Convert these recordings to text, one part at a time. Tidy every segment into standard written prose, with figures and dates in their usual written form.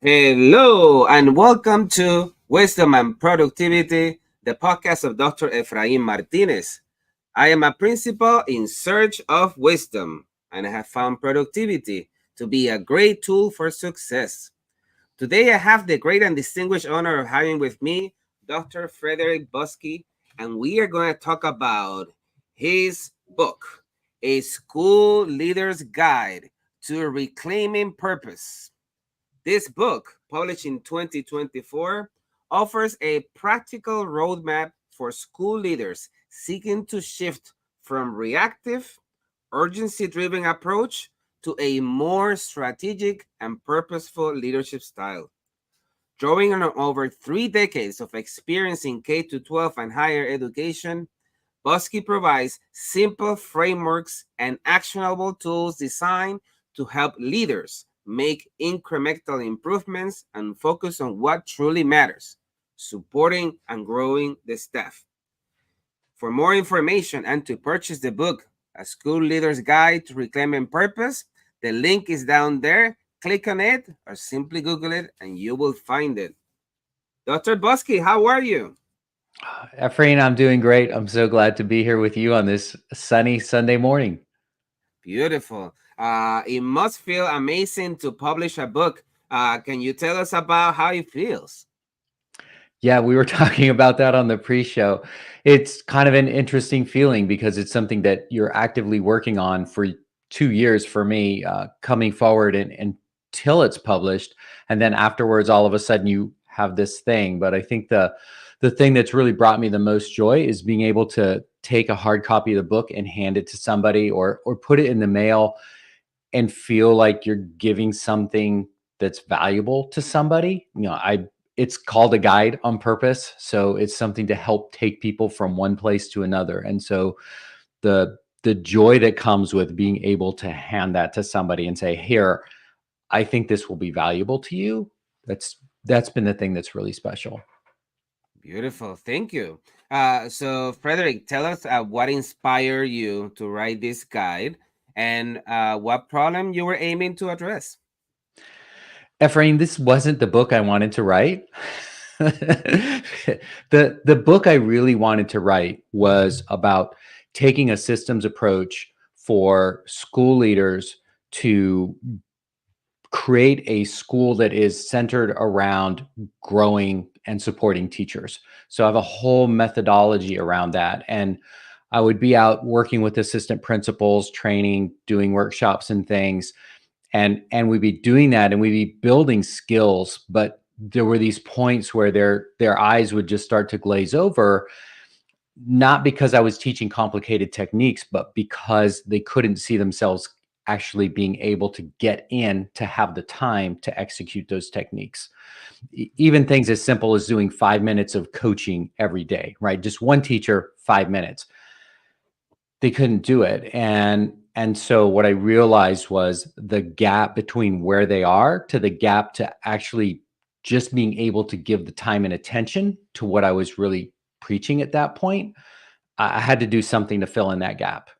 Hello, and welcome to Wisdom and Productivity, the podcast of Dr. Efrain Martinez. I am a principal in search of wisdom, and I have found productivity to be a great tool for success. Today, I have the great and distinguished honor of having with me Dr. Frederick Buskey, and we are going to talk about his book, A School Leader's Guide to Reclaiming Purpose. This book, published in 2024, offers a practical roadmap for school leaders seeking to shift from reactive, urgency driven approach to a more strategic and purposeful leadership style. Drawing on over 3 decades of experience in K 12 and higher education, Buskey provides simple frameworks and actionable tools designed to help leaders make incremental improvements and focus on what truly matters, supporting and growing the staff. For more information and to purchase the book, A School Leader's Guide to Reclaiming Purpose, the link is down there. Click on it or simply Google it and you will find it. Dr. Buskey, how are you? Efrain, I'm doing great. I'm so glad to be here with you on this sunny Sunday morning. Beautiful. It must feel amazing to publish a book. Can you tell us about how it feels? Yeah, we were talking about that on the pre-show. It's kind of an interesting feeling because it's something that you're actively working on for 2 years for me, coming forward and until it's published, and then afterwards, all of a sudden, you have this thing. But I think the thing that's really brought me the most joy is being able to take a hard copy of the book and hand it to somebody, or put it in the mail and feel like you're giving something that's valuable to somebody. It's called a guide on purpose, so it's something to help take people from one place to another. And so the joy that comes with being able to hand that to somebody and say, "Here, I think this will be valuable to you." That's been the thing that's really special. Beautiful. Thank you. So, Frederick, tell us what inspired you to write this guide and what problem you were aiming to address. Ephraim, this wasn't the book I wanted to write. The book I really wanted to write was about taking a systems approach for school leaders to create a school that is centered around growing and supporting teachers. So I have a whole methodology around that. And I would be out working with assistant principals, training, doing workshops and things, and we'd be doing that and we'd be building skills, but there were these points where their eyes would just start to glaze over, not because I was teaching complicated techniques, but because they couldn't see themselves actually being able to get in to have the time to execute those techniques. Even things as simple as doing 5 minutes of coaching every day, right? Just one teacher, 5 minutes. They couldn't do it. And so what I realized was the gap between where they are to the gap to actually just being able to give the time and attention to what I was really preaching at that point. I had to do something to fill in that gap.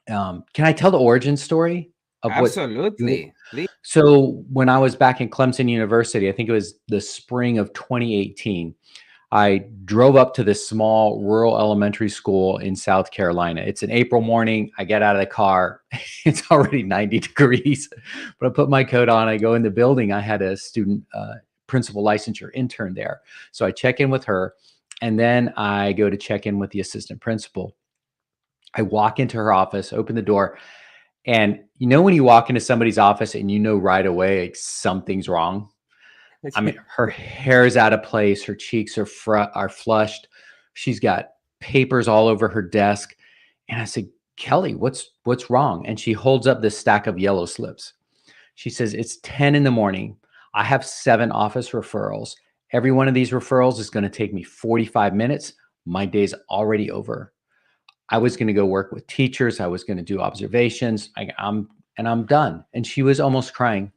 Can I tell the origin story of what? Absolutely. Please. So when I was back in Clemson University, I think it was the spring of 2018, I drove up to this small rural elementary school in South Carolina. It's an April morning. I get out of the car. It's already 90 degrees, but I put my coat on. I go in the building. I had a student principal licensure intern there. So I check in with her, and then I go to check in with the assistant principal. I walk into her office, open the door, and when you walk into somebody's office and you know right away like, something's wrong. I mean, her hair is out of place. Her cheeks are flushed. She's got papers all over her desk. And I said, "Kelly, what's wrong?" And she holds up this stack of yellow slips. She says, "It's 10 in the morning. I have 7 office referrals. Every one of these referrals is going to take me 45 minutes. My day's already over. I was going to go work with teachers. I was going to do observations. I'm done." And she was almost crying.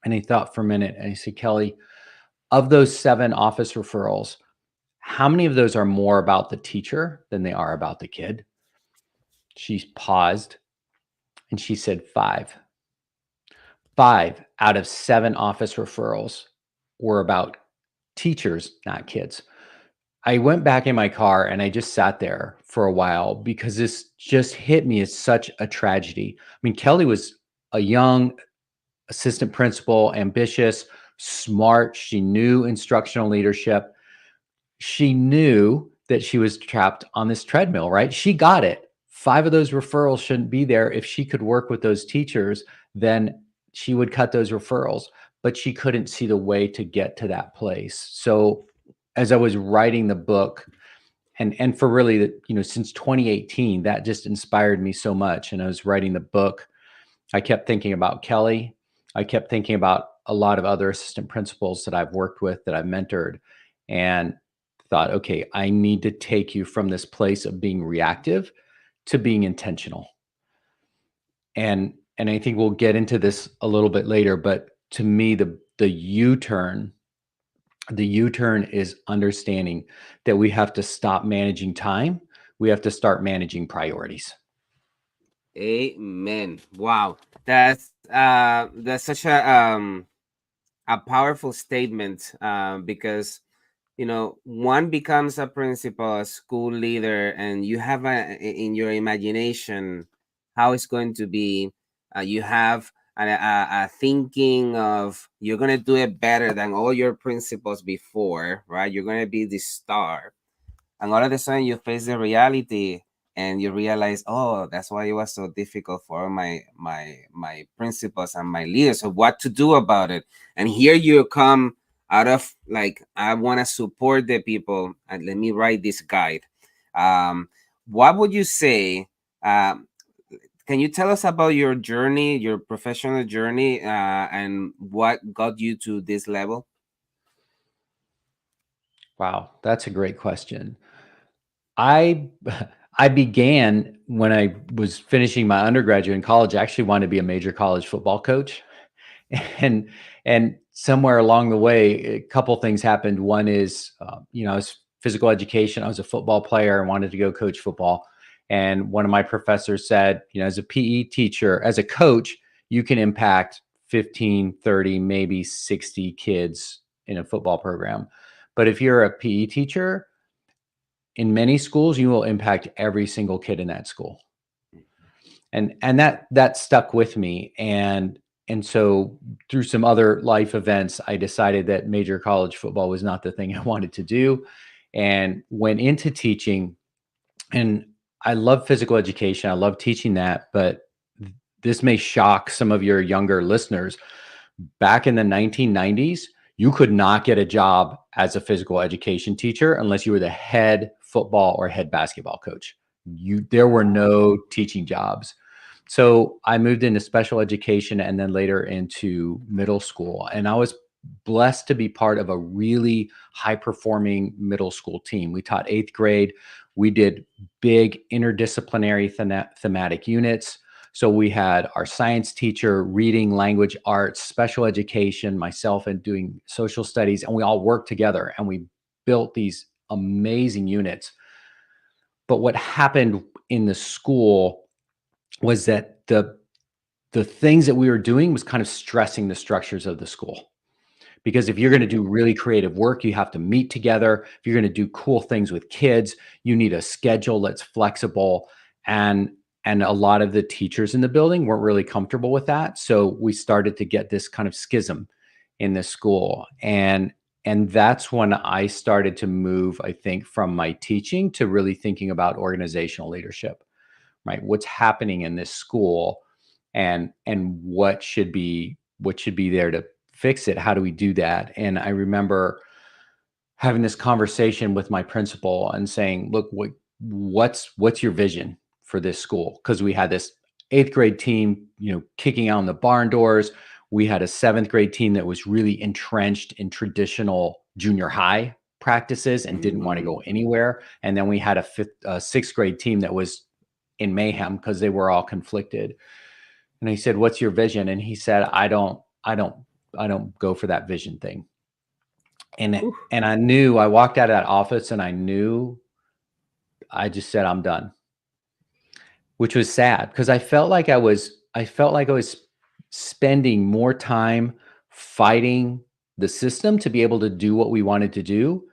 And I thought for a minute, and I said, "Kelly, of those 7 office referrals, how many of those are more about the teacher than they are about the kid?" She paused and she said 5. 5 out of 7 office referrals were about teachers, not kids. I went back in my car and I just sat there for a while because this just hit me as such a tragedy. I mean, Kelly was a young assistant principal, ambitious, smart. She knew instructional leadership. She knew that she was trapped on this treadmill, right? She got it. 5 of those referrals shouldn't be there. If she could work with those teachers, then she would cut those referrals, but she couldn't see the way to get to that place. So as I was writing the book, and for really since 2018, that just inspired me so much. And I was writing the book, I kept thinking about Kelly. I kept thinking about a lot of other assistant principals that I've worked with, that I've mentored, and thought, okay, I need to take you from this place of being reactive to being intentional. And I think we'll get into this a little bit later, but to me, the U-turn, the U-turn is understanding that we have to stop managing time. We have to start managing priorities. Amen. Wow, that's such a powerful statement, because one becomes a principal, a school leader, and you have in your imagination how it's going to be. You have a thinking of you're going to do it better than all your principals before, right? You're going to be the star, and all of a sudden you face the reality and you realize, oh, that's why it was so difficult for my principals and my leaders. So what to do about it? And here you come out of like, I want to support the people and let me write this guide. um what would you say? Can you tell us about your journey, your professional journey, and what got you to this level? Wow, that's a great question. I I began when I was finishing my undergraduate in college. I actually wanted to be a major college football coach, and somewhere along the way, a couple things happened. One is, I was physical education. I was a football player and wanted to go coach football. And one of my professors said, as a PE teacher, as a coach, you can impact 15, 30, maybe 60 kids in a football program. But if you're a PE teacher, in many schools, you will impact every single kid in that school. And that stuck with me. And so through some other life events, I decided that major college football was not the thing I wanted to do, and went into teaching. And I love physical education. I love teaching that, but this may shock some of your younger listeners. Back in the 1990s, you could not get a job as a physical education teacher unless you were the head football or head basketball coach. There were no teaching jobs. So I moved into special education and then later into middle school. And I was blessed to be part of a really high performing middle school team. We taught 8th grade. We did big interdisciplinary thematic units. So we had our science teacher, reading, language arts, special education, myself, and doing social studies. And we all worked together and we built these amazing units. But what happened in the school was that the things that we were doing was kind of stressing the structures of the school. Because if you're going to do really creative work, you have to meet together. If you're going to do cool things with kids, you need a schedule that's flexible. And a lot of the teachers in the building weren't really comfortable with that. So we started to get this kind of schism in the school. And that's when I started to move, I think, from my teaching to really thinking about organizational leadership, right? What's happening in this school, and what should be there to fix it? How do we do that? And I remember having this conversation with my principal and saying, look, what's your vision for this school? Because we had this 8th grade team, kicking out the barn doors. We had a 7th grade team that was really entrenched in traditional junior high practices and didn't want to go anywhere. And then we had a 6th grade team that was in mayhem because they were all conflicted. And I said, what's your vision? And he said, I don't go for that vision thing. And I knew, I walked out of that office and I just said, I'm done, which was sad because I felt like I was spending more time fighting the system to be able to do what we wanted to do,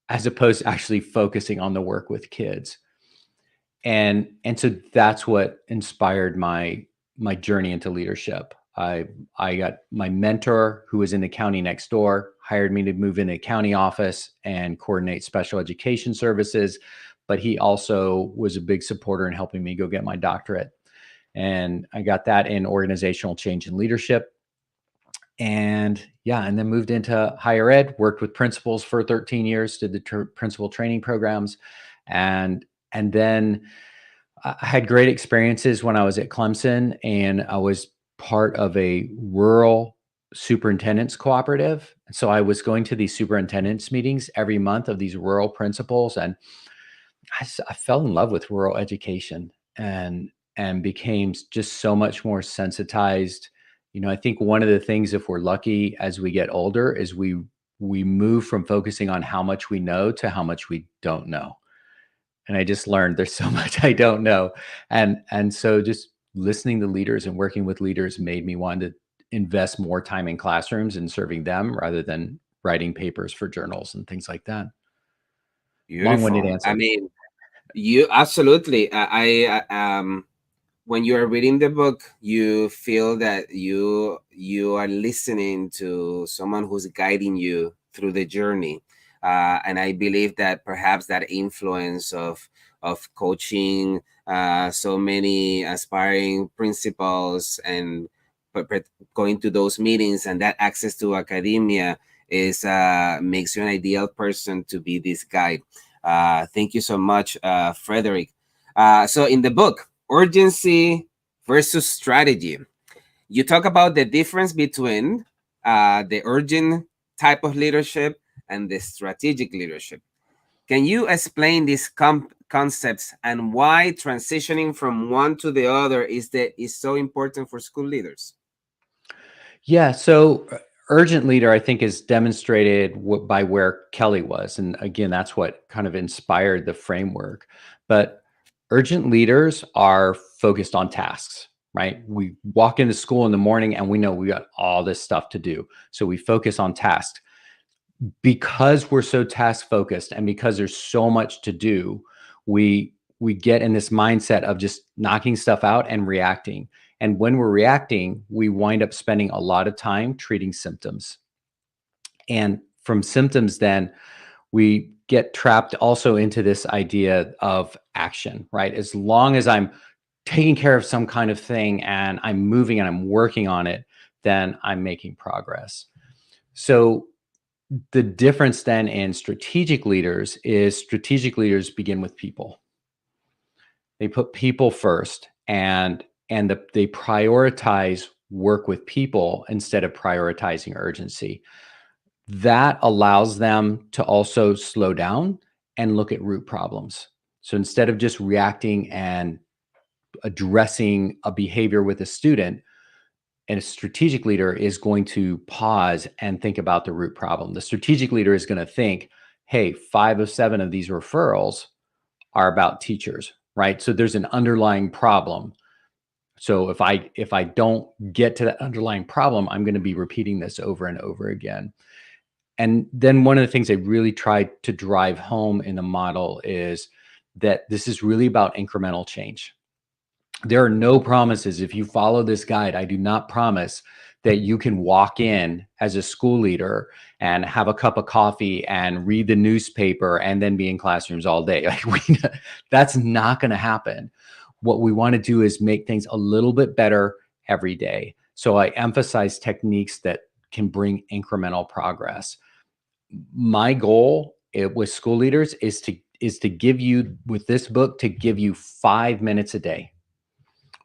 as opposed to actually focusing on the work with kids. And so that's what inspired my journey into leadership. I got my mentor, who was in the county next door, hired me to move into a county office and coordinate special education services, but he also was a big supporter in helping me go get my doctorate. And I got that in organizational change and leadership. And yeah, and then moved into higher ed, worked with principals for 13 years, did the principal training programs. And then I had great experiences when I was at Clemson, and I was part of a rural superintendent's cooperative. And so I was going to these superintendent's meetings every month of these rural principals, and I fell in love with rural education and became just so much more sensitized. I think one of the things, if we're lucky as we get older, is we move from focusing on how much we know to how much we don't know. And I just learned there's so much I don't know. And so just listening to leaders and working with leaders made me want to invest more time in classrooms and serving them rather than writing papers for journals and things like that. Long-winded Beautiful. I answer. mean, you absolutely. When you are reading the book, you feel that you are listening to someone who's guiding you through the journey, and I believe that perhaps that influence of coaching so many aspiring principals and going to those meetings and that access to academia is makes you an ideal person to be this guide. Thank you so much, Frederick. So in the book, urgency versus strategy, you talk about the difference between the urgent type of leadership and the strategic leadership. Can you explain these concepts and why transitioning from one to the other is so important for school leaders? Yeah. So urgent leader, I think, is demonstrated by where Kelly was. And again, that's what kind of inspired the framework. But urgent leaders are focused on tasks, right? We walk into school in the morning and we know we got all this stuff to do. So we focus on tasks. Because we're so task focused and because there's so much to do, we get in this mindset of just knocking stuff out and reacting. And when we're reacting, we wind up spending a lot of time treating symptoms. And from symptoms, then we get trapped also into this idea of action, right? As long as I'm taking care of some kind of thing and I'm moving and I'm working on it, then I'm making progress. So the difference then in strategic leaders is strategic leaders begin with people. They put people first, and they prioritize work with people instead of prioritizing urgency. That allows them to also slow down and look at root problems. So instead of just reacting and addressing a behavior with a student, and a strategic leader is going to pause and think about the root problem. The strategic leader is going to think, hey, 5 of 7 of these referrals are about teachers, right? So there's an underlying problem. So if I don't get to that underlying problem, I'm going to be repeating this over and over again. And then one of the things I really tried to drive home in the model is that this is really about incremental change. There are no promises. If you follow this guide, I do not promise that you can walk in as a school leader and have a cup of coffee and read the newspaper and then be in classrooms all day. That's not going to happen. What we want to do is make things a little bit better every day. So I emphasize techniques that can bring incremental progress. My goal with school leaders is to give you, with this book, to give you 5 minutes a day,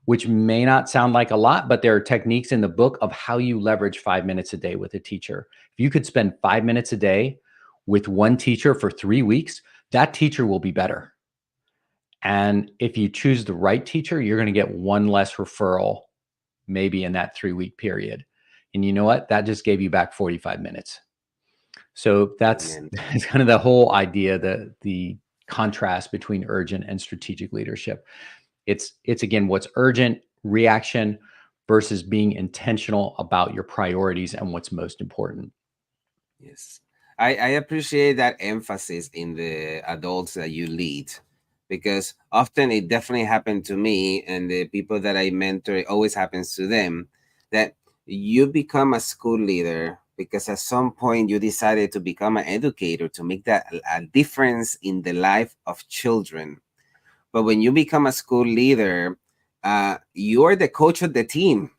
which may not sound like a lot, but there are techniques in the book of how you leverage 5 minutes a day with a teacher. If you could spend 5 minutes a day with one teacher for 3 weeks, that teacher will be better. And if you choose the right teacher, you're going to get one less referral maybe in that 3-week period. And you know what? That just gave you back 45 minutes. So that's Amen. kind of the whole idea, the contrast between urgent and strategic leadership. It's again, what's urgent, reaction, versus being intentional about your priorities and what's most important. Yes. I appreciate that emphasis in the adults that you lead, because often it definitely happened to me and the people that I mentor, it always happens to them that you become a school leader because at some point you decided to become an educator to make that a difference in the life of children. But when you become a school leader, you're the coach of the team.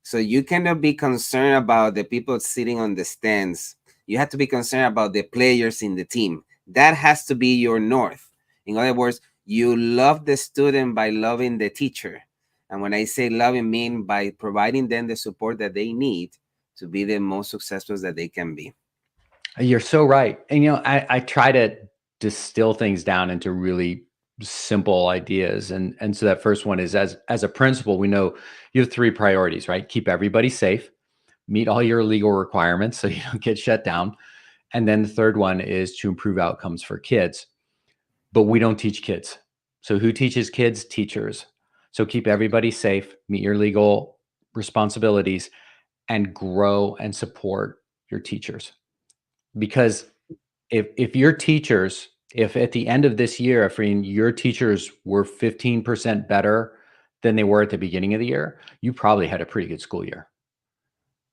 So you cannot be concerned about the people sitting on the stands. You have to be concerned about the players in the team. That has to be your north. In other words, you love the student by loving the teacher. And when I say loving, mean by providing them the support that they need to be the most successful that they can be. You're so right. And I try to distill things down into really simple ideas. And so that first one is, as a principal, we know you have three priorities, right? Keep everybody safe, meet all your legal requirements so you don't get shut down. And then the third one is to improve outcomes for kids. But we don't teach kids. So who teaches kids? Teachers. So keep everybody safe, meet your legal responsibilities, and grow and support your teachers. Because if your teachers, if at the end of this year, Efreen, your teachers were 15% better than they were at the beginning of the year, you probably had a pretty good school year,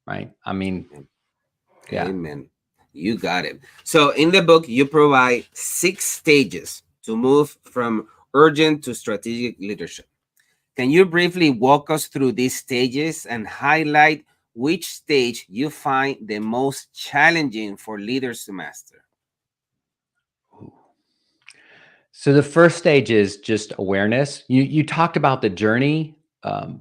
right? I mean, yeah. Amen. You got it. So in the book, you provide 6 stages to move from urgent to strategic leadership. Can you briefly walk us through these stages and highlight which stage you find the most challenging for leaders to master? So the first stage is just awareness. You talked about the journey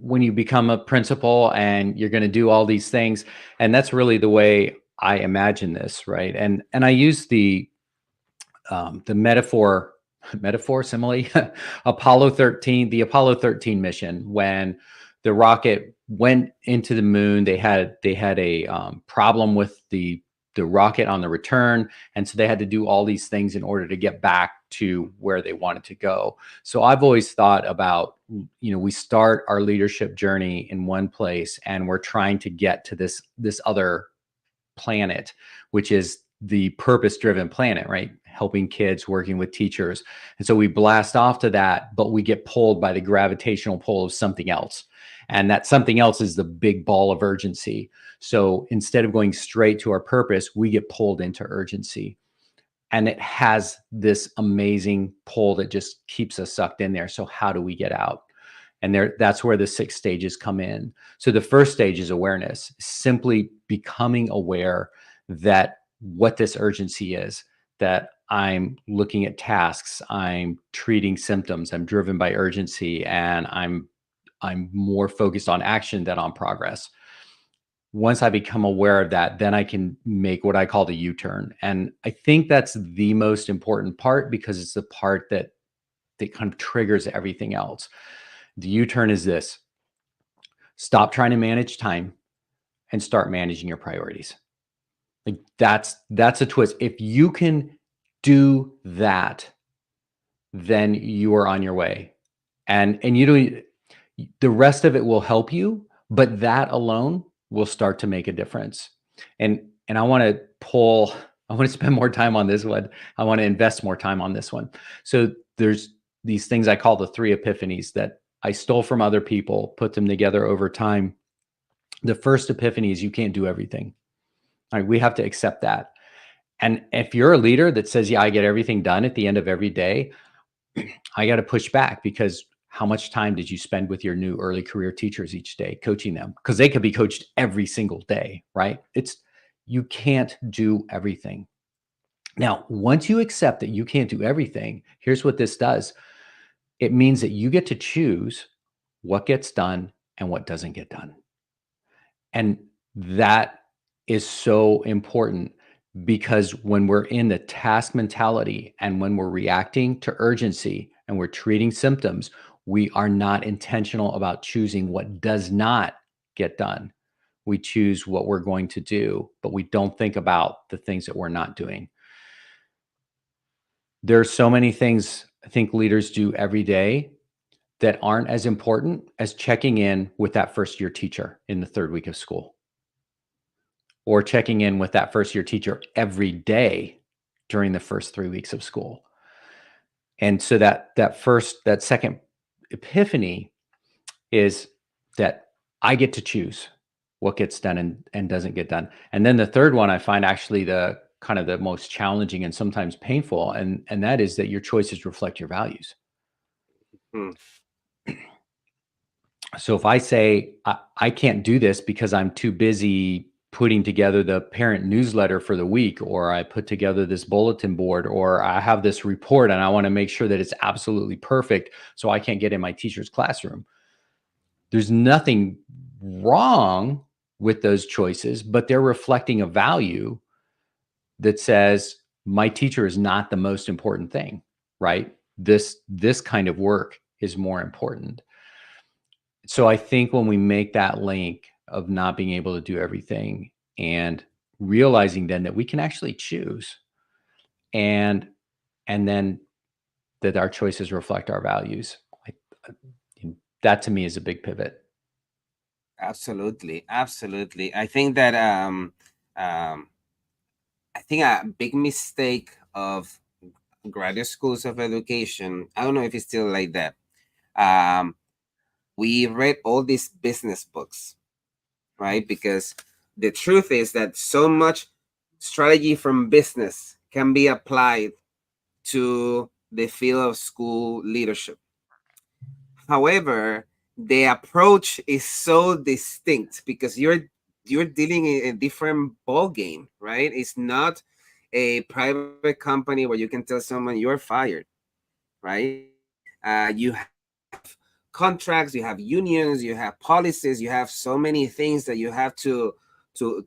when you become a principal and you're going to do all these things, and that's really the way I imagine this, right? And I use the metaphor simile Apollo 13, the Apollo 13 mission, when the rocket went into the moon. They had a problem with the rocket on the return, and so they had to do all these things in order to get back to where they wanted to go. So I've always thought about, we start our leadership journey in one place and we're trying to get to this other planet, which is the purpose driven planet, right? Helping kids, working with teachers. And so we blast off to that, but we get pulled by the gravitational pull of something else. And that something else is the big ball of urgency. So instead of going straight to our purpose, we get pulled into urgency. And it has this amazing pull that just keeps us sucked in there. So how do we get out? And that's where the 6 stages come in. So the first stage is awareness, simply becoming aware that what this urgency is, that I'm looking at tasks, I'm treating symptoms, I'm driven by urgency, and I'm more focused on action than on progress. Once I become aware of that, then I can make what I call the U-turn. And I think that's the most important part because it's the part that kind of triggers everything else. The U-turn is this: stop trying to manage time and start managing your priorities. Like that's a twist. If you can do that, then you are on your way. And you don't, the rest of it will help you, but that alone will start to make a difference. And I want to spend more time on this one. I want to invest more time on this one. So there's these things I call the 3 epiphanies that I stole from other people, put them together over time. The first epiphany is you can't do everything. All right, we have to accept that. And if you're a leader that says, yeah, I get everything done at the end of every day, I got to push back, because how much time did you spend with your new early career teachers each day coaching them? Because they could be coached every single day, right? You can't do everything. Now, once you accept that you can't do everything, here's what this does. It means that you get to choose what gets done and what doesn't get done. And that is so important, because when we're in the task mentality and when we're reacting to urgency and we're treating symptoms, we are not intentional about choosing what does not get done. We choose what we're going to do, but we don't think about the things that we're not doing. There are so many things I think leaders do every day that aren't as important as checking in with that first year teacher in the third week of school, or checking in with that first year teacher every day during the first 3 weeks of school. And so that second epiphany is that I get to choose what gets done and doesn't get done. And then the third one I find actually the kind of the most challenging and sometimes painful, and that is that your choices reflect your values. Hmm. So if I say I can't do this because I'm too busy putting together the parent newsletter for the week, or I put together this bulletin board, or I have this report and I want to make sure that it's absolutely perfect so I can't get in my teacher's classroom. There's nothing wrong with those choices, but they're reflecting a value that says my teacher is not the most important thing, right? This kind of work is more important. So I think when we make that link of not being able to do everything and realizing then that we can actually choose, and then that our choices reflect our values, that to me is a big pivot. Absolutely, absolutely. Um, I think a big mistake of graduate schools of education. I don't know if it's still like that. Um, we read all these business books, right? Because the truth is that so much strategy from business can be applied to the field of school leadership. However, the approach is so distinct because you're dealing in a different ball game, right? It's not a private company where you can tell someone you're fired, right? You have contracts, you have unions, you have policies, you have so many things that you have to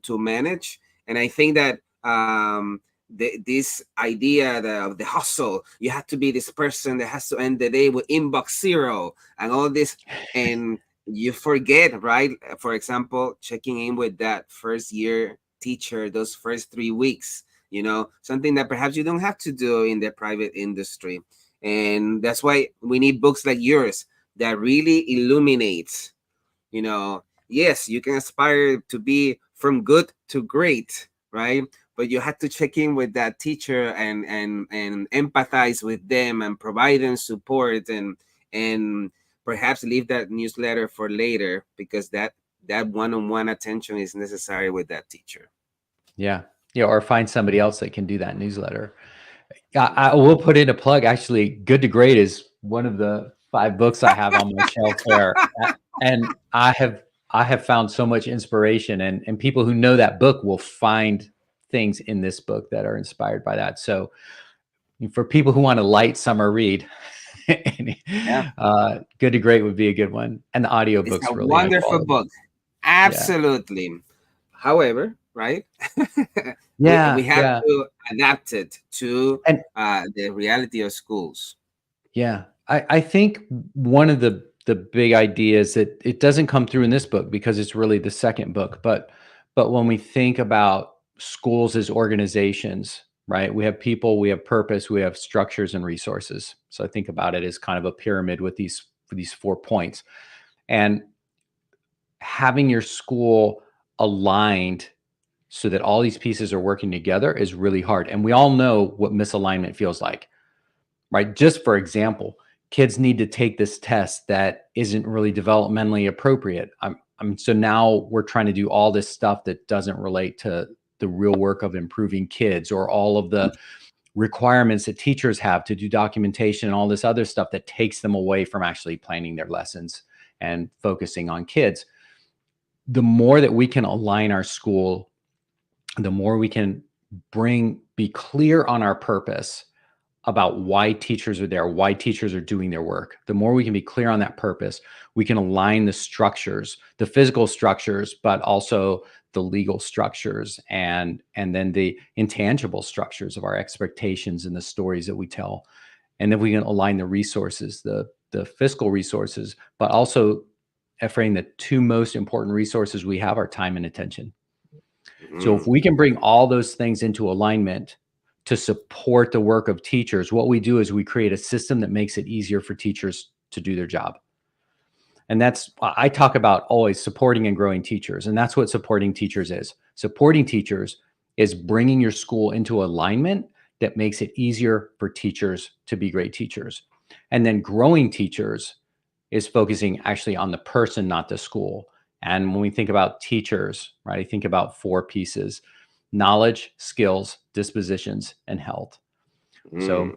manage. And I think that this idea of the hustle, you have to be this person that has to end the day with inbox zero and all this, and you forget, right? For example, checking in with that first year teacher those first 3 weeks, something that perhaps you don't have to do in the private industry. And that's why we need books like yours that really illuminates, yes, you can aspire to be from good to great, right? But you have to check in with that teacher and empathize with them and provide them support, and perhaps leave that newsletter for later, because that one-on-one attention is necessary with that teacher. Yeah. Yeah. Or find somebody else that can do that newsletter. I will put in a plug. Actually, Good to Great is one of the 5 books I have on my shelf there, and I have found so much inspiration, and people who know that book will find things in this book that are inspired by that. So, for people who want a light summer read, Yeah, Good to Great would be a good one, and the it's audiobook's a really high wonderful quality. book. Yeah, Absolutely. However, right, we yeah, have yeah, to adapt it to and the reality of schools. yeah, I think one of the big ideas that it doesn't come through in this book because it's really the second book, but when we think about schools as organizations, right? We have people, we have purpose, we have structures and resources. So I think about it as kind of a pyramid with these 4 points. And having your school aligned so that all these pieces are working together is really hard. And we all know what misalignment feels like, right? Just for example, kids need to take this test that isn't really developmentally appropriate. So now we're trying to do all this stuff that doesn't relate to the real work of improving kids, or all of the requirements that teachers have to do documentation and all this other stuff that takes them away from actually planning their lessons and focusing on kids. The more that we can align our school, the more we can be clear on our purpose about why teachers are there, why teachers are doing their work. The more we can be clear on that purpose, we can align the structures, the physical structures, but also the legal structures, and then the intangible structures of our expectations and the stories that we tell. And then we can align the resources, the fiscal resources, but also, Ephraim, the two most important resources we have are time and attention. So if Mm. we can bring all those things into alignment to support the work of teachers, what we do is we create a system that makes it easier for teachers to do their job. And that's, I talk about always supporting and growing teachers. And that's what supporting teachers is. Supporting teachers is bringing your school into alignment that makes it easier for teachers to be great teachers. And then growing teachers is focusing actually on the person, not the school. And when we think about teachers, right, I think about four pieces: knowledge, skills, dispositions, and health. So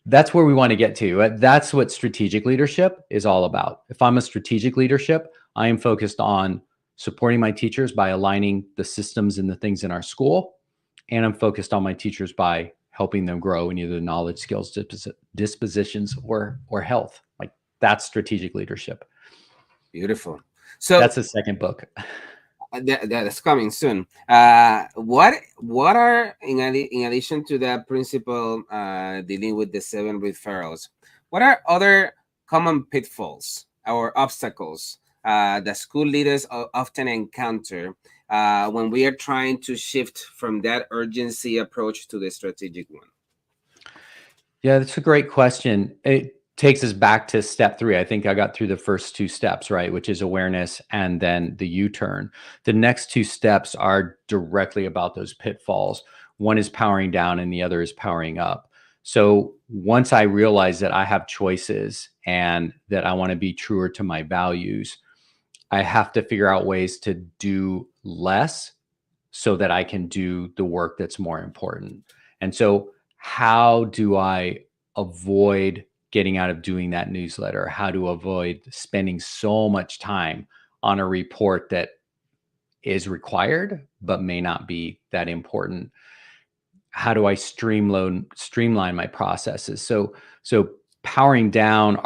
that's where we want to get to. That's what strategic leadership is all about. If I'm a strategic leadership, I am focused on supporting my teachers by aligning the systems and the things in our school. And I'm focused on my teachers by helping them grow in either knowledge, skills, dispositions, or health. Like, that's strategic leadership. Beautiful. So that's the second book. That's coming soon. What are in addition to that principle dealing with the 7 referrals? What are other common pitfalls or obstacles that school leaders often encounter when we are trying to shift from that urgency approach to the strategic one? Yeah, that's a great question. It takes us back to step 3. I think I got through the first 2 steps, right? Which is awareness and then the U-turn. The next 2 steps are directly about those pitfalls. One is powering down and the other is powering up. So once I realize that I have choices and that I want to be truer to my values, I have to figure out ways to do less so that I can do the work that's more important. And so how do I avoid getting out of doing that newsletter? How to avoid spending so much time on a report that is required but may not be that important? How do I streamline my processes? So powering down,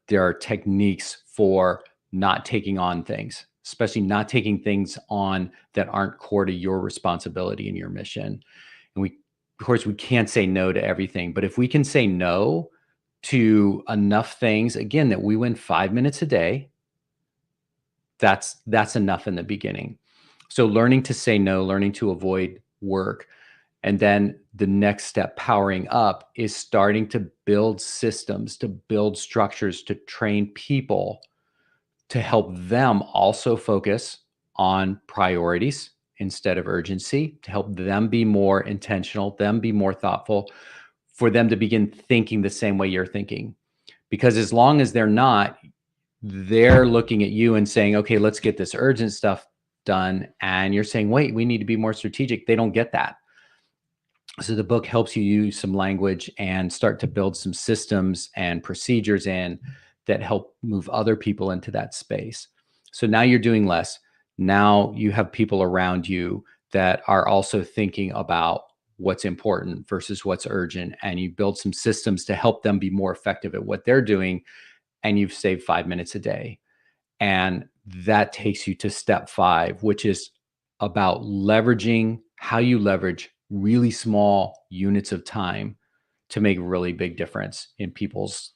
there are techniques for not taking on things, especially not taking things on that aren't core to your responsibility and your mission. And of course, we can't say no to everything, but if we can say no to enough things, again, that we win 5 minutes a day, that's enough in the beginning. So learning to say no, learning to avoid work. And then the next step, powering up, is starting to build systems, to build structures, to train people to help them also focus on priorities instead of urgency, to help them be more intentional, them be more thoughtful, for them to begin thinking the same way you're thinking. Because as long as they're not, they're looking at you and saying, okay, let's get this urgent stuff done. And you're saying, wait, we need to be more strategic. They don't get that. So the book helps you use some language and start to build some systems and procedures in that help move other people into that space. So now you're doing less. Now you have people around you that are also thinking about what's important versus what's urgent. And you build some systems to help them be more effective at what they're doing. And you've saved 5 minutes a day. And that takes you to step 5, which is about leveraging how you leverage really small units of time to make a really big difference in people's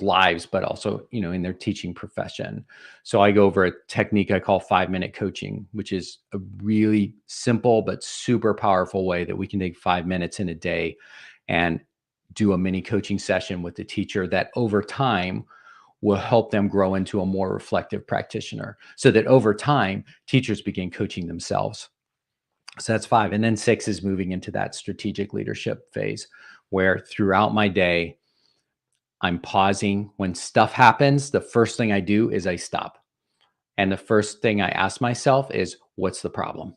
lives, but also, in their teaching profession. So I go over a technique I call 5-minute coaching, which is a really simple but super powerful way that we can take 5 minutes in a day and do a mini coaching session with the teacher that over time will help them grow into a more reflective practitioner, so that over time teachers begin coaching themselves. So that's 5. And then 6 is moving into that strategic leadership phase, where throughout my day, I'm pausing. When stuff happens, the first thing I do is I stop. And the first thing I ask myself is, what's the problem?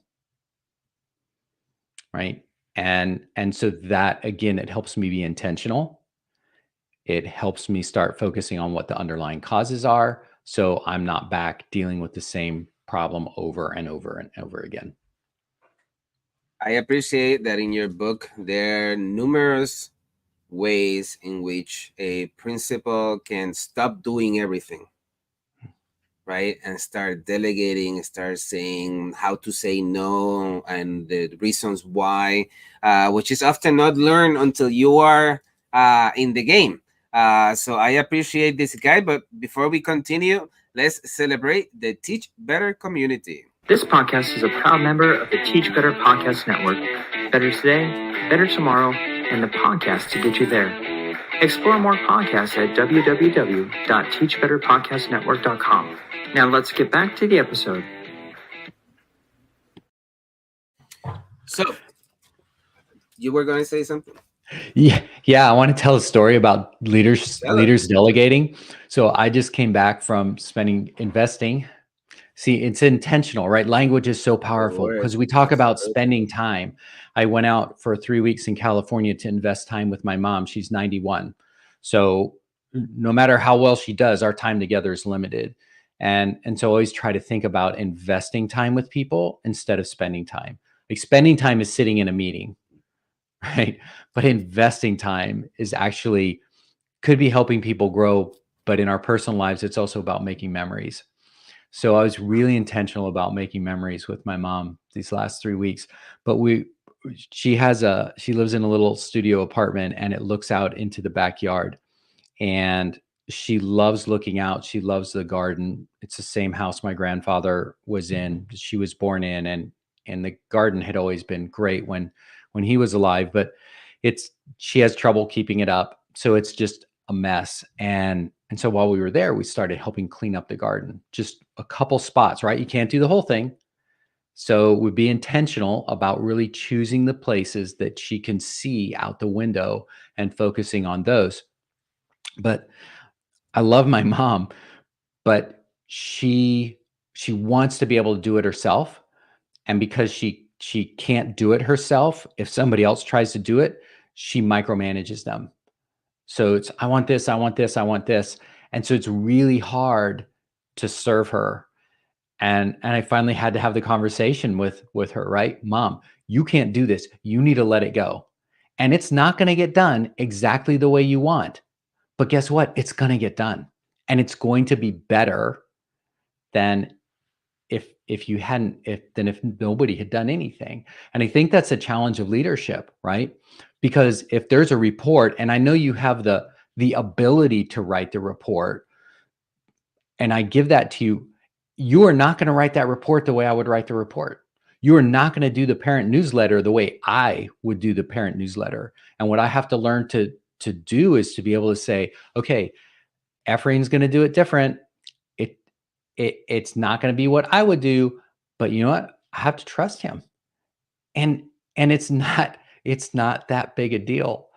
Right? And so that, again, it helps me be intentional. It helps me start focusing on what the underlying causes are, so I'm not back dealing with the same problem over and over and over again. I appreciate that in your book there are numerous ways in which a principal can stop doing everything, right, and start delegating, start saying how to say no and the reasons why, which is often not learned until you are in the game. So I appreciate this guide, but before we continue, let's celebrate the Teach Better community. This podcast is a proud member of the Teach Better Podcast Network. Better today, better tomorrow, and the podcast to get you there. Explore more podcasts at www.teachbetterpodcastnetwork.com. Now let's get back to the episode. So, you were going to say something? Yeah. I want to tell a story about leaders Tell us. delegating. So I just came back from investing. See, it's intentional, right? Language is so powerful Word. because we talk about Absolutely. spending time. I went out for 3 weeks in California to invest time with my mom. She's 91. So no matter how well she does, our time together is limited. And so I always try to think about investing time with people instead of spending time. Like spending time is sitting in a meeting, right? But investing time is actually could be helping people grow, but in our personal lives, it's also about making memories. So I was really intentional about making memories with my mom these last 3 weeks. But she lives in a little studio apartment and it looks out into the backyard. And she loves looking out. She loves the garden. It's the same house my grandfather was in, she was born in, and the garden had always been great when he was alive. But it's she has trouble keeping it up. So it's just a mess. And so while we were there, we started helping clean up the garden, just a couple spots, right? You can't do the whole thing. So we'd be intentional about really choosing the places that she can see out the window and focusing on those. But I love my mom, but she wants to be able to do it herself. And because she can't do it herself, if somebody else tries to do it, she micromanages them. So it's I want this, I want this, I want this. And so it's really hard to serve her. And I finally had to have the conversation with her, right? Mom, you can't do this. You need to let it go. And it's not going to get done exactly the way you want. But guess what? It's going to get done. And it's going to be better than if nobody had done anything. And I think that's a challenge of leadership, right? Because if there's a report, and I know you have the ability to write the report, and I give that to you, you are not going to write that report the way I would write the report. You are not going to do the parent newsletter the way I would do the parent newsletter. And what I have to learn to do is to be able to say, okay, Ephraim's going to do it different. It's not going to be what I would do, but you know what? I have to trust him. And it's not that big a deal.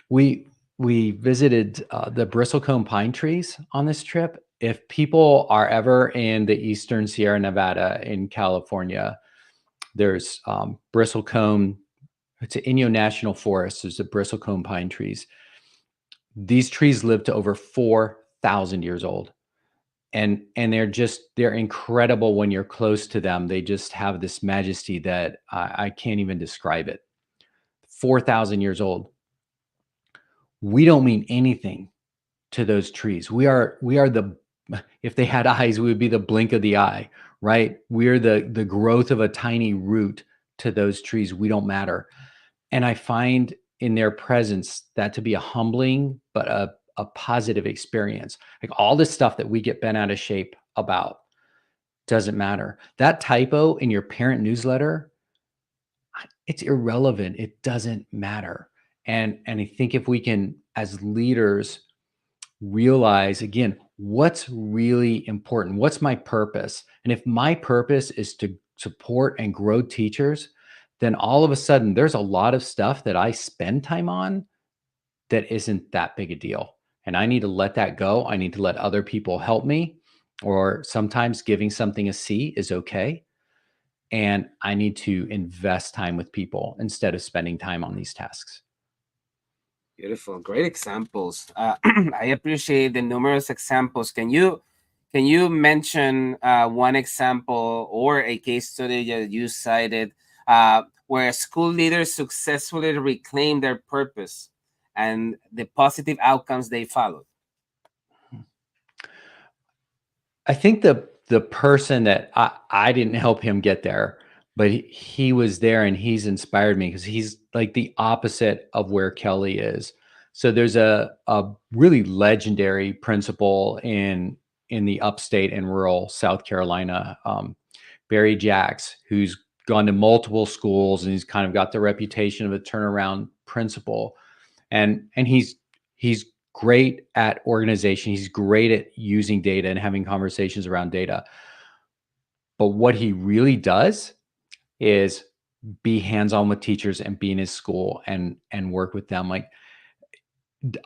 We visited the bristlecone pine trees on this trip. If people are ever in the eastern Sierra Nevada in California, there's bristlecone. It's an Inyo National Forest. There's the bristlecone pine trees. These trees live to over 4,000 years old. And they're incredible when you're close to them. They just have this majesty that I can't even describe it. 4,000 years old. We don't mean anything to those trees. We are the if they had eyes, we would be the blink of the eye, right? We're the growth of a tiny root to those trees. We don't matter. And I find in their presence that to be a humbling but a positive experience. Like all this stuff that we get bent out of shape about doesn't matter. That typo in your parent newsletter, it's irrelevant. It doesn't matter. And I think if we can, as leaders, realize again what's really important, what's my purpose, and if my purpose is to support and grow teachers, then all of a sudden there's a lot of stuff that I spend time on that isn't that big a deal. And I need to let that go. I need to let other people help me. Or sometimes giving something a C is okay. And I need to invest time with people instead of spending time on these tasks. Beautiful, great examples. I appreciate the numerous examples. Can you mention one example or a case study that you cited where school leaders successfully reclaim their purpose and the positive outcomes they followed? I think the person that I didn't help him get there, but he was there and he's inspired me because he's like the opposite of where Kelly is. So there's a really legendary principal in the upstate and rural South Carolina, Barry Jacks, who's gone to multiple schools and he's kind of got the reputation of a turnaround principal. And He's great at organization. He's great at using data and having conversations around data. But what he really does is be hands-on with teachers and be in his school and work with them. Like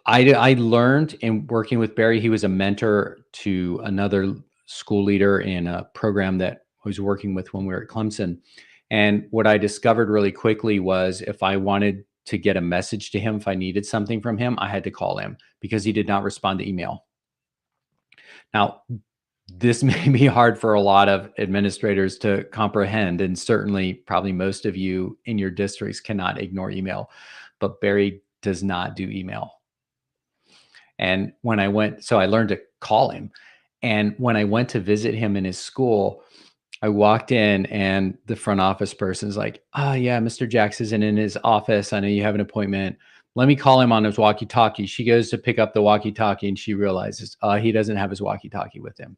I learned in working with Barry, he was a mentor to another school leader in a program that I was working with when we were at Clemson. And what I discovered really quickly was if I wanted to get a message to him, if I needed something from him, I had to call him because he did not respond to email. Now, this may be hard for a lot of administrators to comprehend, and certainly probably most of you in your districts cannot ignore email, but Barry does not do email. And when I went, so I learned to call him. And when I went to visit him in his school, I walked in and the front office person's like, "Oh, yeah, Mr. Jax isn't in his office. I know you have an appointment. Let me call him on his walkie-talkie." She goes to pick up the walkie-talkie and she realizes he doesn't have his walkie-talkie with him.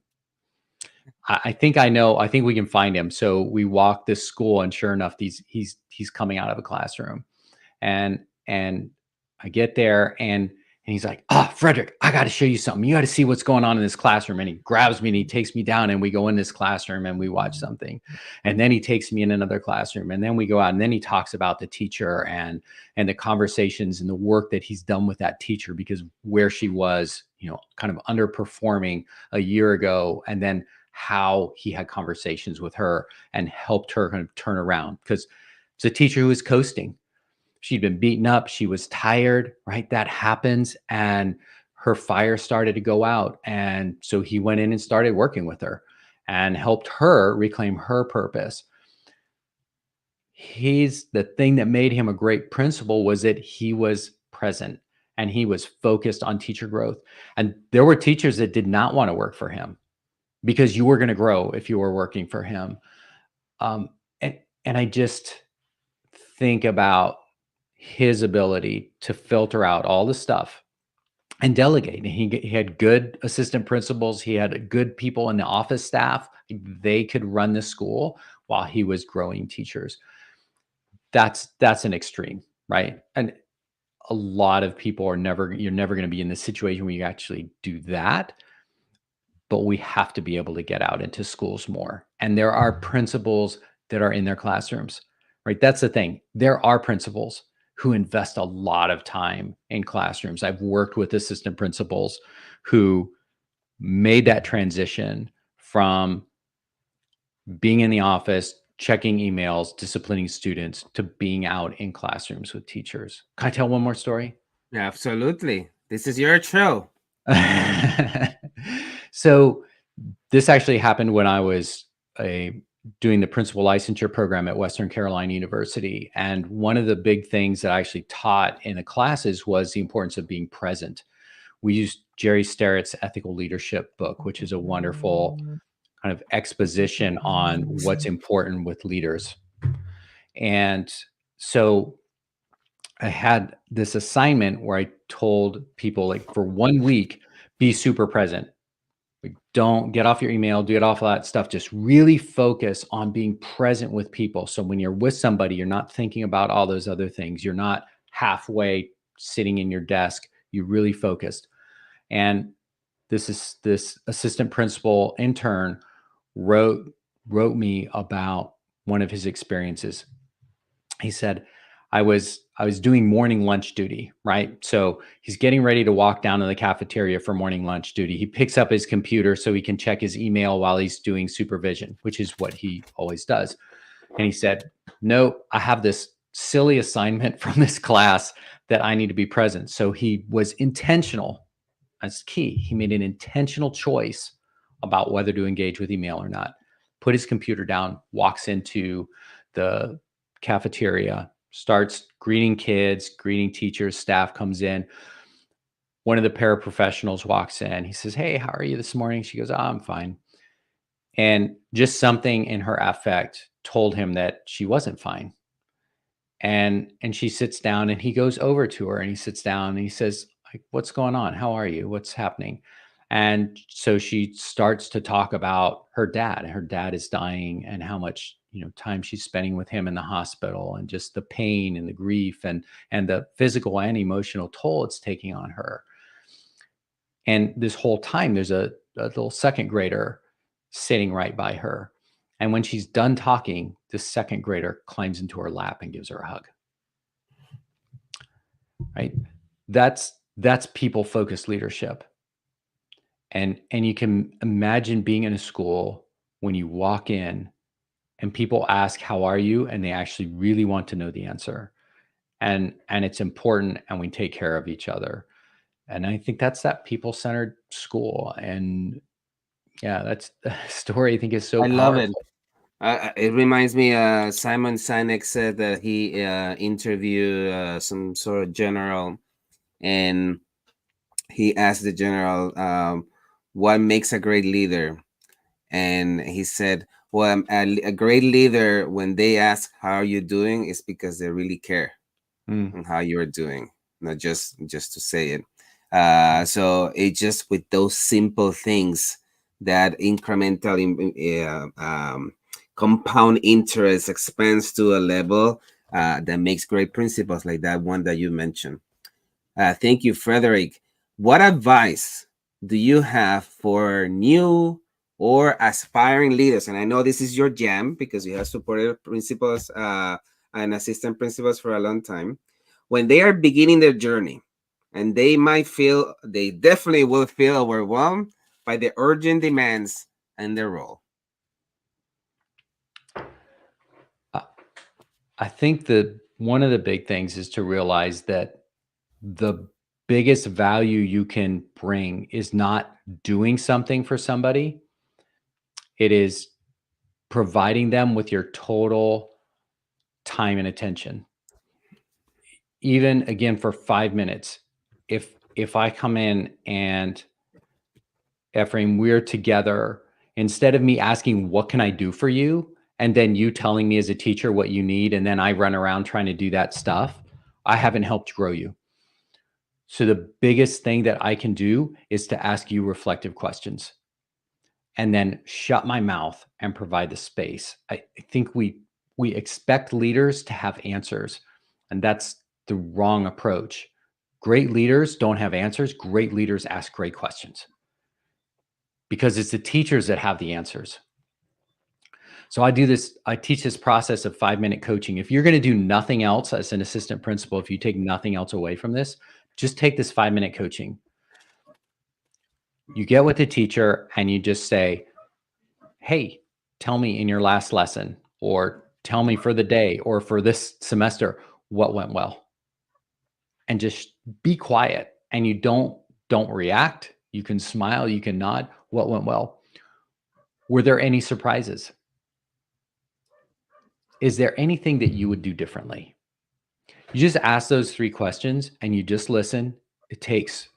I think I know. I think we can find him. So we walk this school, and sure enough, he's coming out of a classroom, and I get there, and he's like, Frederick, I got to show you something. You got to see what's going on in this classroom. And he grabs me and he takes me down, and we go in this classroom and we watch something, and then he takes me in another classroom, and then we go out, and then he talks about the teacher and the conversations and the work that he's done with that teacher, because where she was, kind of underperforming a year ago, and then how he had conversations with her and helped her kind of turn around, because it's a teacher who was coasting. She'd been beaten up. She was tired, right? That happens. And her fire started to go out. And so he went in and started working with her and helped her reclaim her purpose. The thing that made him a great principal was that he was present and he was focused on teacher growth. And there were teachers that did not want to work for him, because you were going to grow if you were working for him. And I just think about his ability to filter out all the stuff and delegate. And he had good assistant principals. He had good people in the office staff. They could run the school while he was growing teachers. That's an extreme, right? And a lot of people you're never going to be in the situation where you actually do that. But we have to be able to get out into schools more. And there are principals that are in their classrooms, right? That's the thing. There are principals who invest a lot of time in classrooms. I've worked with assistant principals who made that transition from being in the office, checking emails, disciplining students, to being out in classrooms with teachers. Can I tell one more story? Absolutely. This is your show. So this actually happened when I was doing the principal licensure program at Western Carolina University. And one of the big things that I actually taught in the classes was the importance of being present. We used Jerry Starrett's Ethical Leadership book, which is a wonderful kind of exposition on what's important with leaders. And so I had this assignment where I told people, like, for 1 week, be super present. Like, don't get off your email, get off all that stuff. Just really focus on being present with people. So when you're with somebody, you're not thinking about all those other things. You're not halfway sitting in your desk. You're really focused. And this assistant principal intern wrote me about one of his experiences. He said, I was doing morning lunch duty, right? So he's getting ready to walk down to the cafeteria for morning lunch duty. He picks up his computer so he can check his email while he's doing supervision, which is what he always does. And he said, "No, I have this silly assignment from this class that I need to be present." So he was intentional. That's key. He made an intentional choice about whether to engage with email or not. Put his computer down, walks into the cafeteria, starts greeting kids, greeting teachers, staff comes in. One of the paraprofessionals walks in. He says, "Hey, how are you this morning?" She goes, "I'm fine." And just something in her affect told him that she wasn't fine. And she sits down, and he goes over to her and he sits down and he says, like, "What's going on? How are you? What's happening?" And so she starts to talk about her dad. Her dad is dying and how much, time she's spending with him in the hospital, and just the pain and the grief and the physical and emotional toll it's taking on her. And this whole time, there's a little second grader sitting right by her. And when she's done talking, the second grader climbs into her lap and gives her a hug. Right? That's people-focused leadership. And you can imagine being in a school when you walk in and people ask, "How are you?" and they actually really want to know the answer. And it's important, and we take care of each other. And I think that's that people-centered school. And yeah, that's the story I think is so I love it. powerful. It reminds me, Simon Sinek said that he interviewed some sort of general, and he asked the general, what makes a great leader? And he said, well, a great leader, when they ask, how are you doing, is because they really care on how you're doing, not just to say it. So it just with those simple things, that incremental compound interest expands to a level that makes great principles like that one that you mentioned. Thank you, Frederick. What advice do you have for new or aspiring leaders? And I know this is your jam because you have supported principals and assistant principals for a long time. When they are beginning their journey, and they definitely will feel overwhelmed by the urgent demands and their role. I think that one of the big things is to realize that the biggest value you can bring is not doing something for somebody. It is providing them with your total time and attention. Even again, for 5 minutes, if I come in and, Ephraim, we're together, instead of me asking, what can I do for you? And then you telling me as a teacher what you need, and then I run around trying to do that stuff, I haven't helped grow you. So the biggest thing that I can do is to ask you reflective questions and then shut my mouth and provide the space. I think we expect leaders to have answers, and that's the wrong approach. Great leaders don't have answers. Great leaders ask great questions, because it's the teachers that have the answers. So I teach this process of 5-minute coaching. If you're going to do nothing else as an assistant principal, if you take nothing else away from this, just take this 5-minute coaching. You get with the teacher and you just say, hey, tell me in your last lesson, or tell me for the day or for this semester, what went well. And just be quiet, and you don't react. You can smile, you can nod. What went well? Were there any surprises? Is there anything that you would do differently? You just ask those 3 questions and you just listen. It takes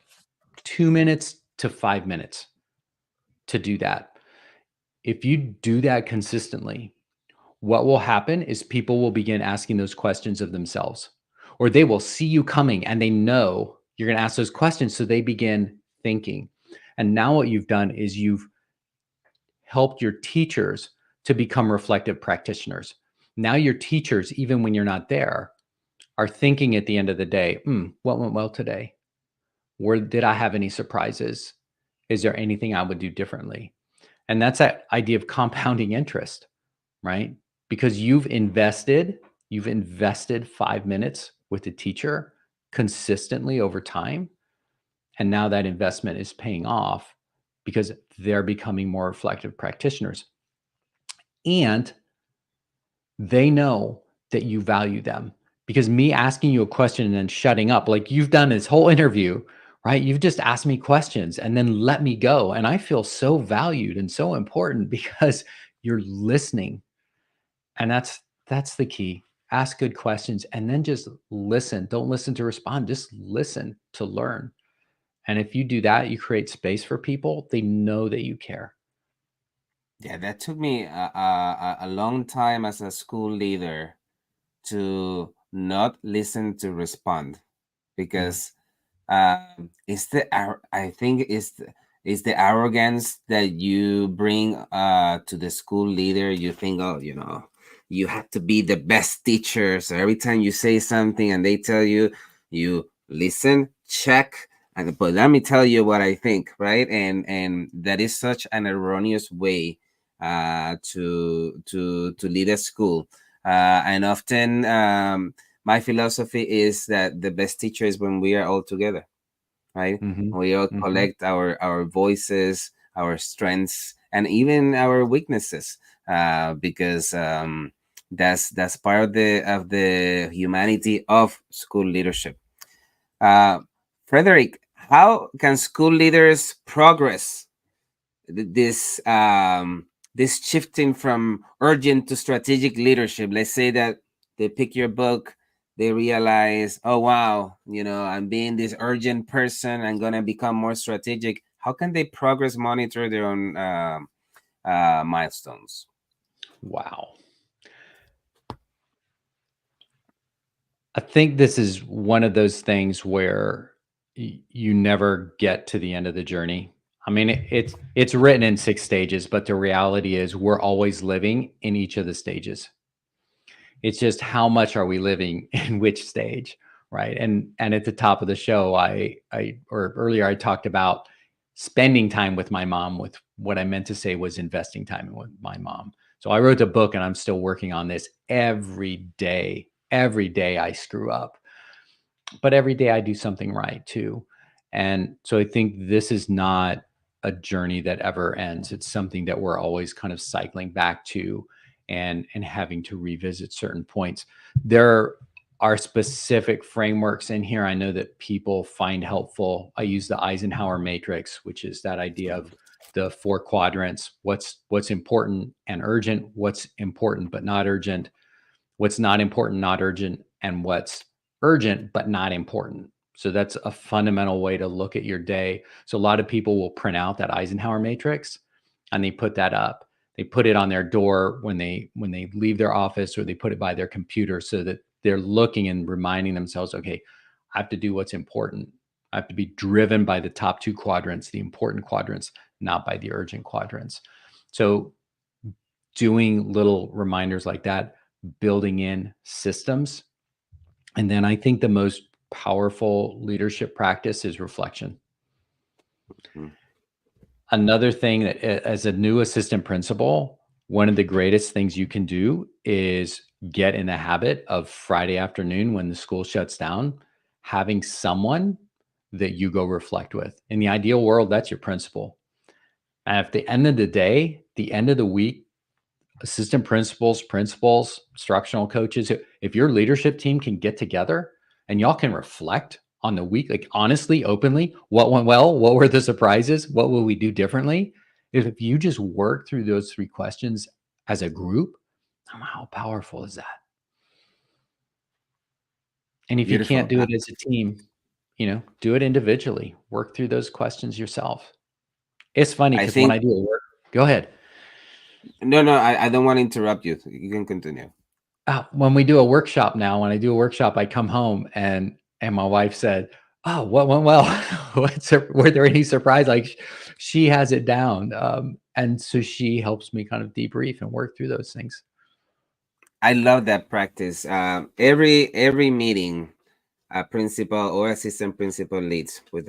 2 minutes to 5 minutes to do that. If you do that consistently, what will happen is people will begin asking those questions of themselves, or they will see you coming and they know you're going to ask those questions. So they begin thinking. And now what you've done is you've helped your teachers to become reflective practitioners. Now your teachers, even when you're not there, are thinking at the end of the day, what went well today? Where did I have any surprises? Is there anything I would do differently? And that's that idea of compounding interest, right? Because you've invested 5 minutes with the teacher consistently over time. And now that investment is paying off because they're becoming more reflective practitioners. And they know that you value them, because me asking you a question and then shutting up, like you've done this whole interview, right? You've just asked me questions and then let me go. And I feel so valued and so important because you're listening. And that's the key. Ask good questions and then just listen. Don't listen to respond, just listen to learn. And if you do that, you create space for people. They know that you care. Yeah, that took me a long time as a school leader to not listen to respond, because it's I think it's the arrogance that you bring to the school leader. You think, oh, you have to be the best teacher. So every time you say something and they tell you, you listen, check, and but let me tell you what I think, right? And that is such an erroneous way to lead a school. And often my philosophy is that the best teacher is when we are all together, right? Hmm. We all Hmm. collect our voices, our strengths, and even our weaknesses, because that's part of the humanity of school leadership. Uh, Frederick, how can school leaders progress this this shifting from urgent to strategic leadership? Let's say that they pick your book, they realize, oh wow, I'm being this urgent person, I'm gonna become more strategic. How can they progress monitor their own milestones? Wow. I think this is one of those things where you never get to the end of the journey. I mean, it's written in 6 stages, but the reality is we're always living in each of the stages. It's just how much are we living in which stage, right? And at the top of the show, or earlier I talked about spending time with my mom. With what I meant to say was investing time with my mom. So I wrote a book, and I'm still working on this every day. Every day I screw up, but every day I do something right too. And so I think this is not a journey that ever ends. It's something that we're always kind of cycling back to, and having to revisit certain points. There are specific frameworks in here I know that people find helpful. I use the Eisenhower matrix, which is that idea of the 4 quadrants: what's important and urgent, what's important but not urgent, what's not important, not urgent, and what's urgent but not important. So that's a fundamental way to look at your day. So a lot of people will print out that Eisenhower matrix and they put that up. They put it on their door when they leave their office, or they put it by their computer, so that they're looking and reminding themselves, okay, I have to do what's important. I have to be driven by the top 2 quadrants, the important quadrants, not by the urgent quadrants. So doing little reminders like that, building in systems. And then I think the most powerful leadership practice is reflection. Mm. Another thing that, as a new assistant principal, one of the greatest things you can do is get in the habit of Friday afternoon, when the school shuts down, having someone that you go reflect with. In the ideal world, that's your principal. And at the end of the day, the end of the week, assistant principals, instructional coaches, if your leadership team can get together and y'all can reflect on the week, like honestly, openly, what went well, what were the surprises, what will we do differently? If you just work through those 3 questions as a group, how powerful is that? And if you can't Beautiful. do it as a team, do it individually. Work through those questions yourself. It's funny I because when I think do a work, go ahead. no, I don't want to interrupt you. You can continue. When we do a workshop now, when I do a workshop, I come home and my wife said, "Oh, what went well? Were there any surprise?" Like she has it down, and so she helps me kind of debrief and work through those things. I love that practice. Every meeting, a principal or assistant principal leads with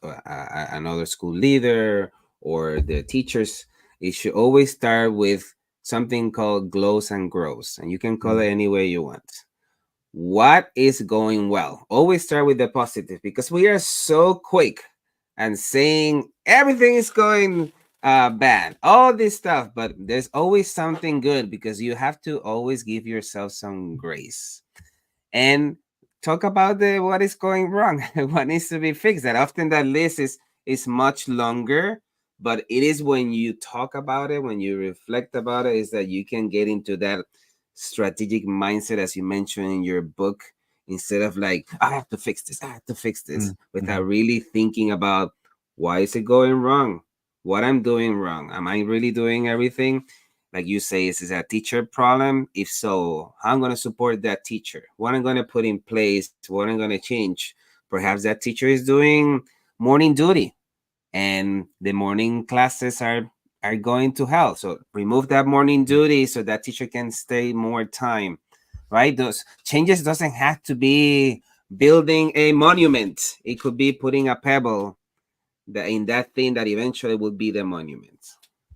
another school leader or the teachers. It should always start with something called glows and grows, and you can call it Mm, any way you want. What is going well? Always start with the positive, because we are so quick and saying everything is going bad, all this stuff, but there's always something good, because you have to always give yourself some grace and talk about the what is going wrong, what needs to be fixed. That often that list is much longer, but it is when you talk about it, when you reflect about it, is that you can get into that strategic mindset, as you mentioned in your book, instead of like, I have to fix this, I have to fix this, mm, without mhm. really thinking about why is it going wrong, what I'm doing wrong, am I really doing everything? Like you say, is this a teacher problem? If so, how I'm going to support that teacher, what I'm going to put in place, what I'm going to change. Perhaps that teacher is doing morning duty, and the morning classes are are going to help. So remove that morning duty so that teacher can stay more time, right? Those changes doesn't have to be building a monument. It could be putting a pebble in that thing that eventually will be the monument.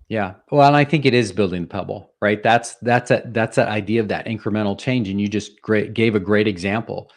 Yeah. Well, and I think it is building the pebble, right? That's that idea of that incremental change. And you just gave a great example,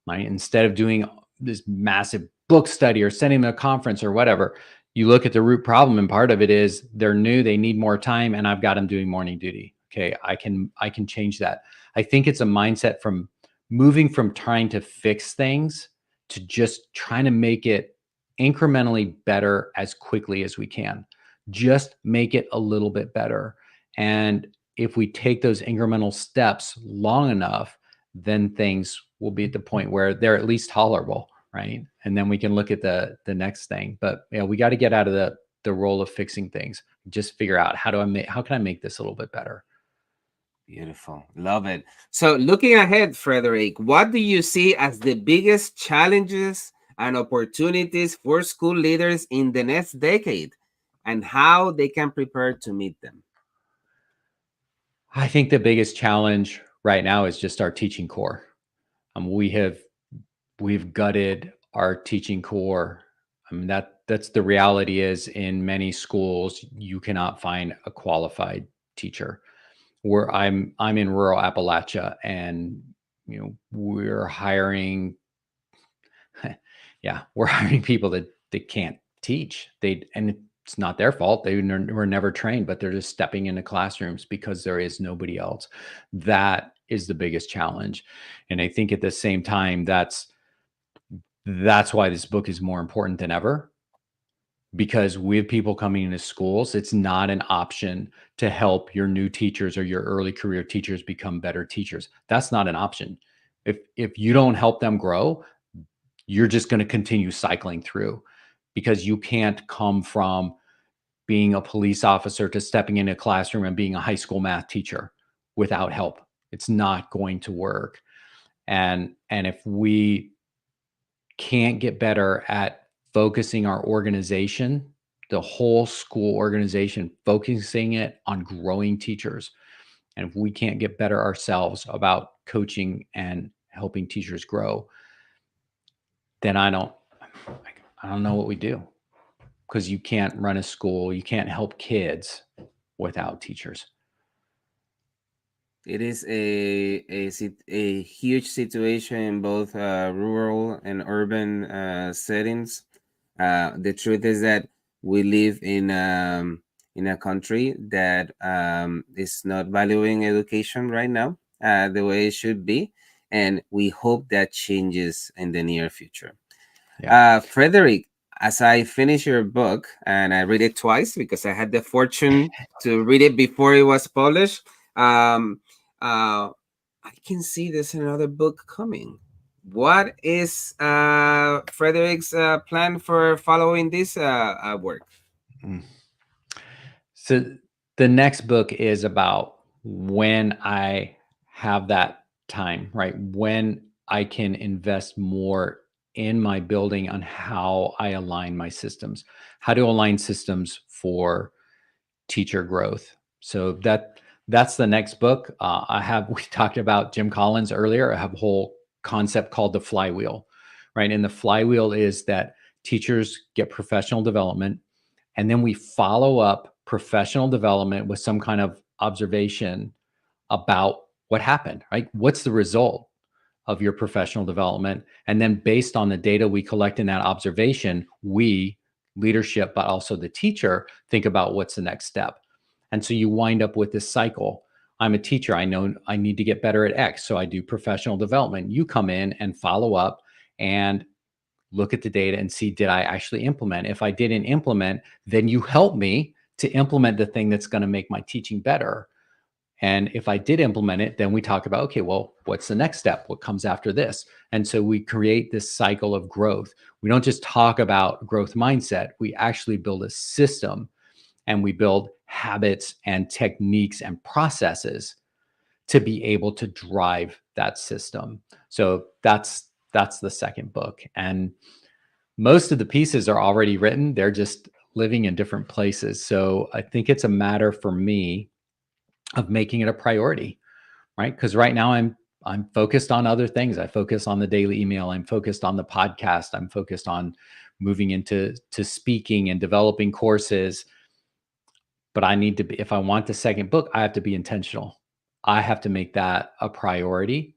right? Instead of doing this massive book study or sending them to a conference or whatever, you look at the root problem, and part of it is they're new, they need more time, and I've got them doing morning duty. Okay, I can change that. I think it's a mindset from moving from trying to fix things to just trying to make it incrementally better as quickly as we can. Just make it a little bit better. And if we take those incremental steps long enough, then things will be at the point where they're at least tolerable, right? And then we can look at the next thing. But we got to get out of the role of fixing things. Just figure out how can I make this a little bit better? Beautiful. Love it. So looking ahead, Frederick, what do you see as the biggest challenges and opportunities for school leaders in the next decade, and how they can prepare to meet them? I think the biggest challenge right now is just our teaching core. We've gutted our teaching core. I mean, that's the reality is in many schools, you cannot find a qualified teacher. Where I'm in rural Appalachia, and we're hiring yeah, we're hiring people that can't teach. And it's not their fault. They were never trained, but they're just stepping into classrooms because there is nobody else. That is the biggest challenge. And I think at the same time, that's why this book is more important than ever, because we have people coming into schools. It's not an option to help your new teachers or your early career teachers become better teachers. That's not an option. If you don't help them grow, you're just going to continue cycling through, because you can't come from being a police officer to stepping in a classroom and being a high school math teacher without help. It's not going to work. And if we can't get better at focusing our organization, the whole school organization, focusing it on growing teachers, and if we can't get better ourselves about coaching and helping teachers grow, then I don't know what we do, because you can't run a school, you can't help kids without teachers. It is a huge situation in both rural and urban settings. The truth is that we live in a country that is not valuing education right now the way it should be, and we hope that changes in the near future. Yeah. Frederick, as I finish your book, and I read it twice because I had the fortune to read it before it was published, um, I can see there's another book coming. What is Frederick's plan for following this work? Mm. So the next book is about when I have that time, right? When I can invest more in my building on how I align my systems, how to align systems for teacher growth. So that's the next book. We talked about Jim Collins earlier. I have a whole concept called the flywheel, right? And the flywheel is that teachers get professional development, and then we follow up professional development with some kind of observation about what happened, right? What's the result of your professional development? And then based on the data we collect in that observation, we, leadership, but also the teacher, think about what's the next step. And so you wind up with this cycle. I'm a teacher. I know I need to get better at X. So I do professional development. You come in and follow up and look at the data and see, did I actually implement? If I didn't implement, then you help me to implement the thing that's going to make my teaching better. And if I did implement it, then we talk about, okay, well, what's the next step? What comes after this? And so we create this cycle of growth. We don't just talk about growth mindset. We actually build a system, and we build habits and techniques and processes to be able to drive that system. So that's the second book. And most of the pieces are already written. They're just living in different places. So I think it's a matter for me of making it a priority, right? Because right now I'm focused on other things. I focus on the daily email. I'm focused on the podcast. I'm focused on moving into speaking and developing courses. But I need to be, if I want the second book, I have to be intentional. I have to make that a priority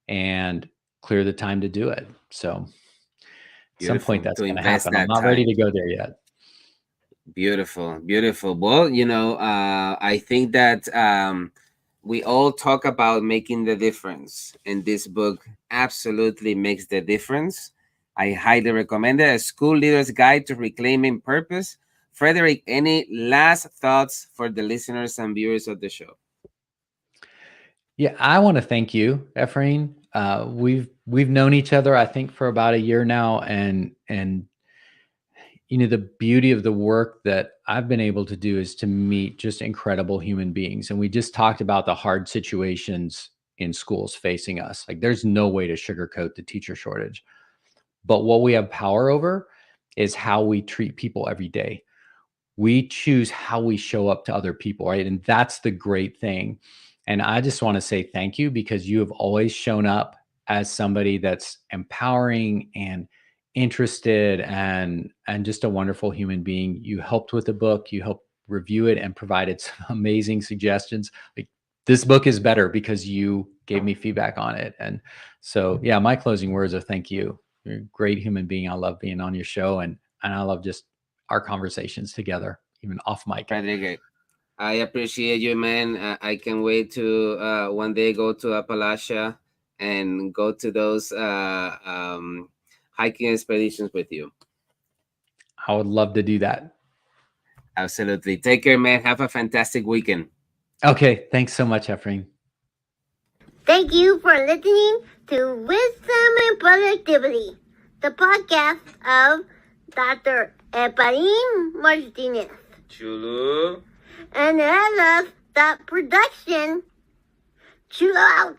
and clear the time to do it. So at some point Beautiful. that's To going to invest happen. I'm that not ready time. to go there yet. Beautiful, beautiful. Well, I think that we all talk about making the difference, and this book absolutely makes the difference. I highly recommend it. A School Leader's Guide to Reclaiming Purpose. Frederick, any last thoughts for the listeners and viewers of the show? Yeah, I want to thank you, Ephraim. We've known each other, I think, for about a year now, and the beauty of the work that I've been able to do is to meet just incredible human beings. And we just talked about the hard situations in schools facing us. Like, there's no way to sugarcoat the teacher shortage. But what we have power over is how we treat people every day. We choose how we show up to other people, right? And that's the great thing. And I just want to say thank you, because you have always shown up as somebody that's empowering and interested and just a wonderful human being. You helped with the book, you helped review it and provided some amazing suggestions. Like, this book is better because you gave me feedback on it. And so, yeah, my closing words are thank you. You're a great human being. I love being on your show, and I love just our conversations together, even off mic. Frederick, I appreciate you, man. I can wait to one day go to Appalachia and go to those hiking expeditions with you. I would love to do that. Absolutely. Take care, man. Have a fantastic weekend. Okay. Thanks so much, Ephraim. Thank you for listening to Wisdom and Productivity, the podcast of Dr. Ephraim Martinez. Chulo. And as of that production, chill out.